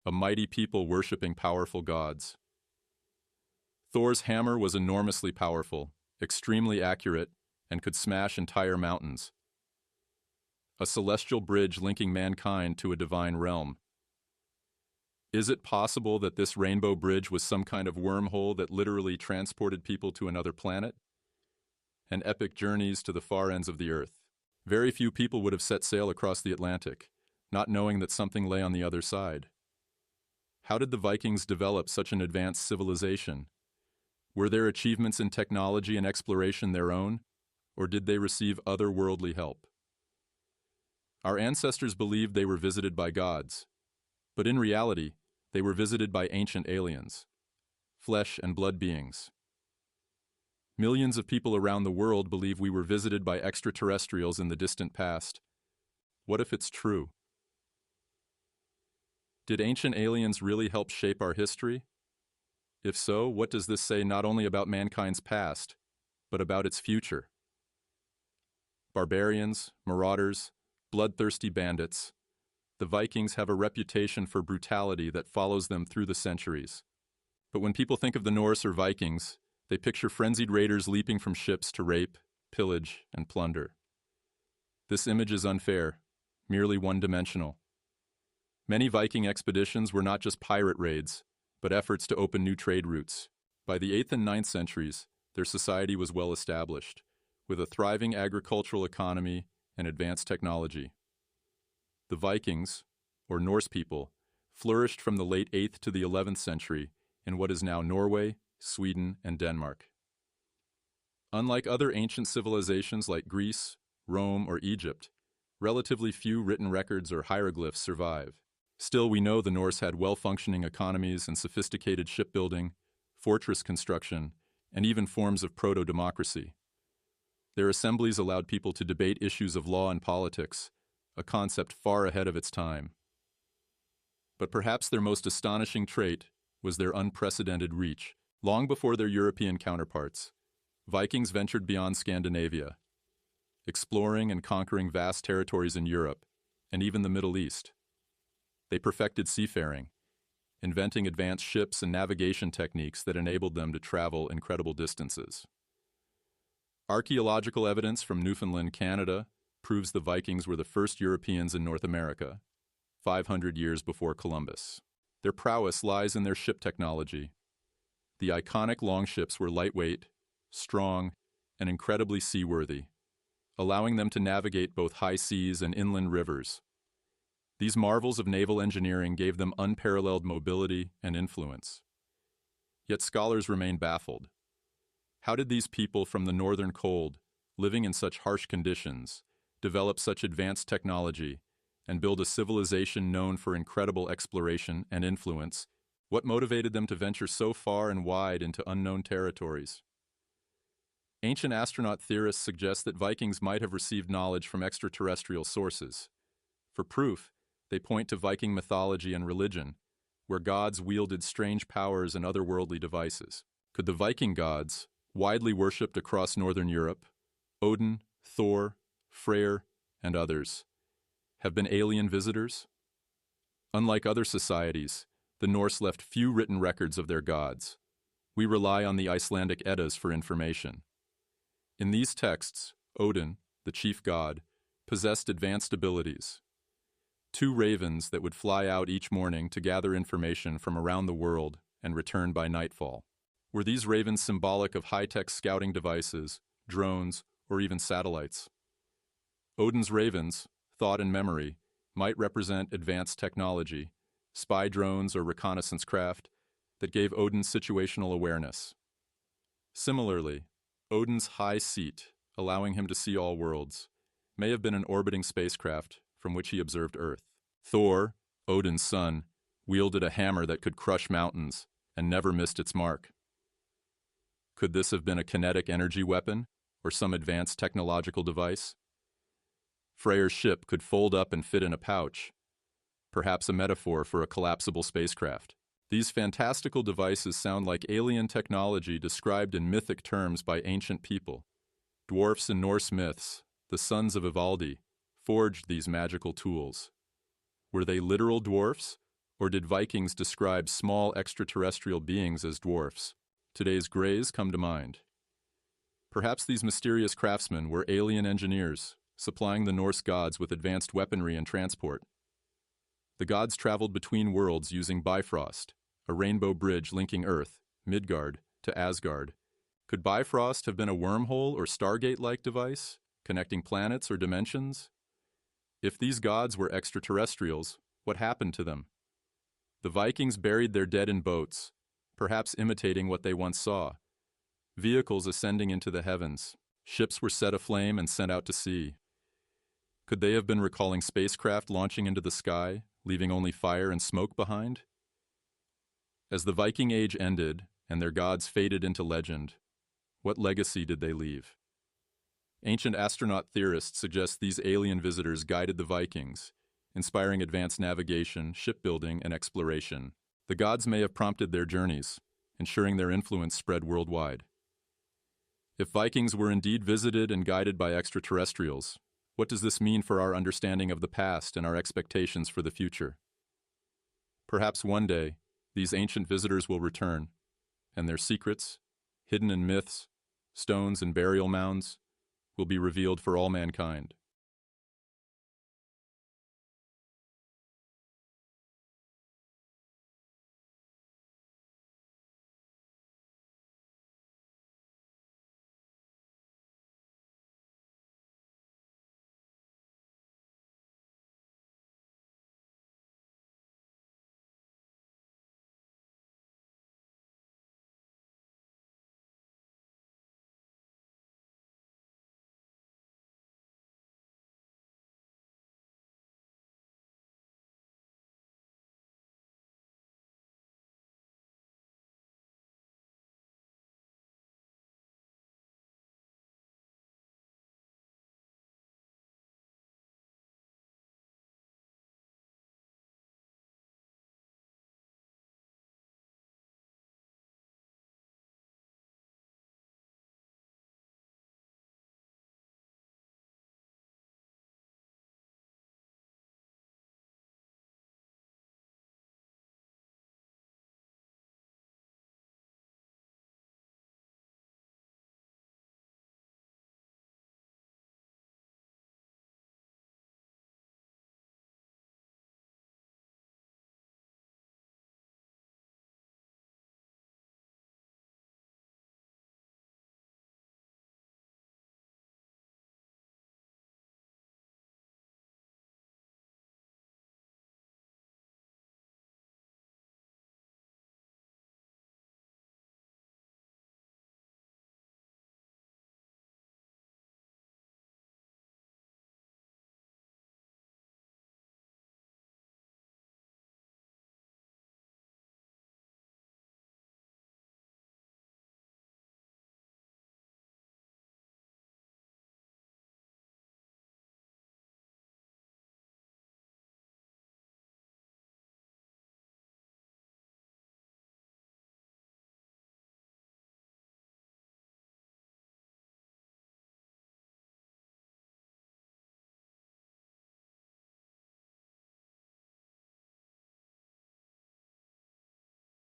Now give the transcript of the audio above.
a mighty people worshipping powerful gods. Thor's hammer was enormously powerful, extremely accurate, and could smash entire mountains. A celestial bridge linking mankind to a divine realm. Is it possible that this rainbow bridge was some kind of wormhole that literally transported people to another planet? And epic journeys to the far ends of the earth. Very few people would have set sail across the Atlantic, not knowing that something lay on the other side. How did the Vikings develop such an advanced civilization? Were their achievements in technology and exploration their own, or did they receive otherworldly help? Our ancestors believed they were visited by gods, but in reality, they were visited by ancient aliens, flesh and blood beings. Millions of people around the world believe we were visited by extraterrestrials in the distant past. What if it's true? Did ancient aliens really help shape our history? If so, what does this say not only about mankind's past, but about its future? Barbarians, marauders, bloodthirsty bandits, the Vikings have a reputation for brutality that follows them through the centuries. But when people think of the Norse or Vikings, they picture frenzied raiders leaping from ships to rape, pillage, and plunder. This image is unfair, merely one-dimensional. Many Viking expeditions were not just pirate raids, but efforts to open new trade routes. By the 8th and 9th centuries, their society was well established, with a thriving agricultural economy and advanced technology. The Vikings, or Norse people, flourished from the late 8th to the 11th century in what is now Norway, Sweden, and Denmark. Unlike other ancient civilizations like Greece, Rome, or Egypt, relatively few written records or hieroglyphs survive. Still, we know the Norse had well-functioning economies and sophisticated shipbuilding, fortress construction, and even forms of proto-democracy. Their assemblies allowed people to debate issues of law and politics, a concept far ahead of its time. But perhaps their most astonishing trait was their unprecedented reach. Long before their European counterparts, Vikings ventured beyond Scandinavia, exploring and conquering vast territories in Europe and even the Middle East. They perfected seafaring, inventing advanced ships and navigation techniques that enabled them to travel incredible distances. Archaeological evidence from Newfoundland, Canada, proves the Vikings were the first Europeans in North America, 500 years before Columbus. Their prowess lies in their ship technology. The iconic longships were lightweight, strong, and incredibly seaworthy, allowing them to navigate both high seas and inland rivers. These marvels of naval engineering gave them unparalleled mobility and influence. Yet scholars remain baffled. How did these people from the northern cold, living in such harsh conditions, develop such advanced technology and build a civilization known for incredible exploration and influence? What motivated them to venture so far and wide into unknown territories? Ancient astronaut theorists suggest that Vikings might have received knowledge from extraterrestrial sources. For proof, they point to Viking mythology and religion, where gods wielded strange powers and otherworldly devices. Could the Viking gods, widely worshipped across northern Europe, Odin, Thor, Freyr, and others, have been alien visitors? Unlike other societies, the Norse left few written records of their gods. We rely on the Icelandic Eddas for information. In these texts, Odin, the chief god, possessed advanced abilities. 2 ravens that would fly out each morning to gather information from around the world and return by nightfall. Were these ravens symbolic of high-tech scouting devices, drones, or even satellites? Odin's ravens, thought and memory, might represent advanced technology, spy drones or reconnaissance craft that gave Odin situational awareness. Similarly, Odin's high seat, allowing him to see all worlds, may have been an orbiting spacecraft from which he observed Earth. Thor, Odin's son, wielded a hammer that could crush mountains and never missed its mark. Could this have been a kinetic energy weapon or some advanced technological device? Freyr's ship could fold up and fit in a pouch, perhaps a metaphor for a collapsible spacecraft. These fantastical devices sound like alien technology described in mythic terms by ancient people. Dwarfs in Norse myths, the sons of Ivaldi, forged these magical tools. Were they literal dwarfs, Or did Vikings describe small extraterrestrial beings as dwarfs? Today's Greys come to mind. Perhaps these mysterious craftsmen were alien engineers, supplying the Norse gods with advanced weaponry and transport. The gods traveled between worlds using Bifrost, a rainbow bridge linking Earth, Midgard, to Asgard. Could Bifrost have been a wormhole or Stargate-like device, connecting planets or dimensions? If these gods were extraterrestrials, what happened to them? The Vikings buried their dead in boats, perhaps imitating what they once saw. Vehicles ascending into the heavens, ships were set aflame and sent out to sea. Could they have been recalling spacecraft launching into the sky, leaving only fire and smoke behind? As the Viking Age ended and their gods faded into legend, what legacy did they leave? Ancient astronaut theorists suggest these alien visitors guided the Vikings, inspiring advanced navigation, shipbuilding, and exploration. The gods may have prompted their journeys, ensuring their influence spread worldwide. If Vikings were indeed visited and guided by extraterrestrials, what does this mean for our understanding of the past and our expectations for the future? Perhaps one day, these ancient visitors will return, and their secrets, hidden in myths, stones, and burial mounds, will be revealed for all mankind.